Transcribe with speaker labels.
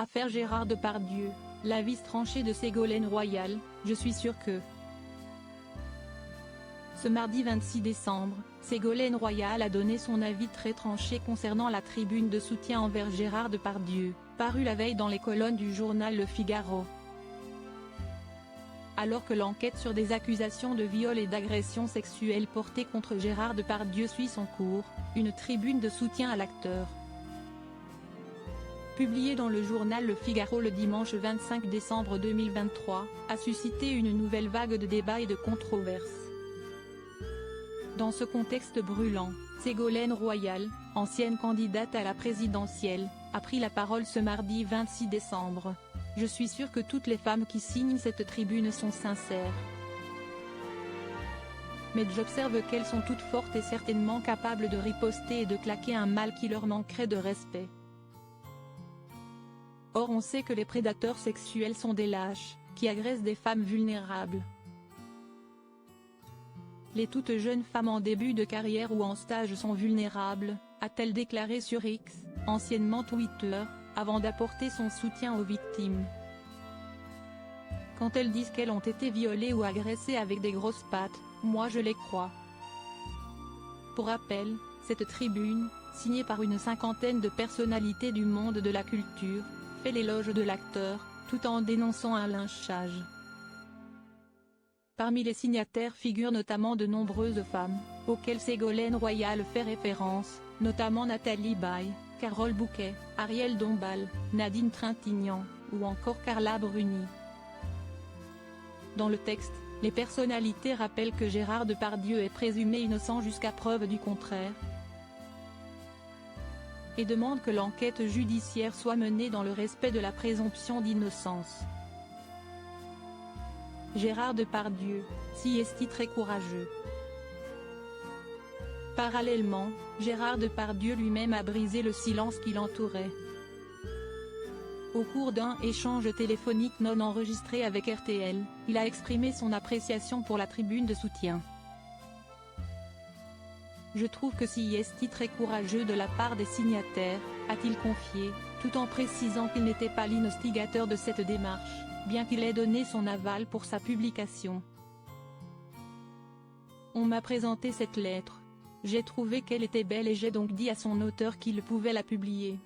Speaker 1: Affaire Gérard Depardieu, l'avis tranché de Ségolène Royal, je suis sûr que… Ce mardi 26 décembre, Ségolène Royal a donné son avis très tranché concernant la tribune de soutien envers Gérard Depardieu, parue la veille dans les colonnes du journal Le Figaro. Alors que l'enquête sur des accusations de viol et d'agression sexuelle portées contre Gérard Depardieu suit son cours, une tribune de soutien à l'acteur, publiée dans le journal Le Figaro le dimanche 25 décembre 2023, a suscité une nouvelle vague de débats et de controverses. Dans ce contexte brûlant, Ségolène Royal, ancienne candidate à la présidentielle, a pris la parole ce mardi 26 décembre. Je suis sûre que toutes les femmes qui signent cette tribune sont sincères. Mais j'observe qu'elles sont toutes fortes et certainement capables de riposter et de claquer un mal qui leur manquerait de respect. Or on sait que les prédateurs sexuels sont des lâches, qui agressent des femmes vulnérables. Les toutes jeunes femmes en début de carrière ou en stage sont vulnérables, a-t-elle déclaré sur X, anciennement Twitter, avant d'apporter son soutien aux victimes. Quand elles disent qu'elles ont été violées ou agressées avec des grosses pattes, moi je les crois. Pour rappel, cette tribune, signée par une cinquantaine de personnalités du monde de la culture, fait l'éloge de l'acteur, tout en dénonçant un lynchage. Parmi les signataires figurent notamment de nombreuses femmes, auxquelles Ségolène Royal fait référence, notamment Nathalie Baye, Carole Bouquet, Ariel Dombal, Nadine Trintignant, ou encore Carla Bruni. Dans le texte, les personnalités rappellent que Gérard Depardieu est présumé innocent jusqu'à preuve du contraire, et demandent que l'enquête judiciaire soit menée dans le respect de la présomption d'innocence. Gérard Depardieu, si est-il très courageux. Parallèlement, Gérard Depardieu lui-même a brisé le silence qui l'entourait. Au cours d'un échange téléphonique non enregistré avec RTL, il a exprimé son appréciation pour la tribune de soutien. Je trouve que si est très courageux de la part des signataires, a-t-il confié, tout en précisant qu'il n'était pas l'instigateur de cette démarche, bien qu'il ait donné son aval pour sa publication. On m'a présenté cette lettre. J'ai trouvé qu'elle était belle et j'ai donc dit à son auteur qu'il pouvait la publier.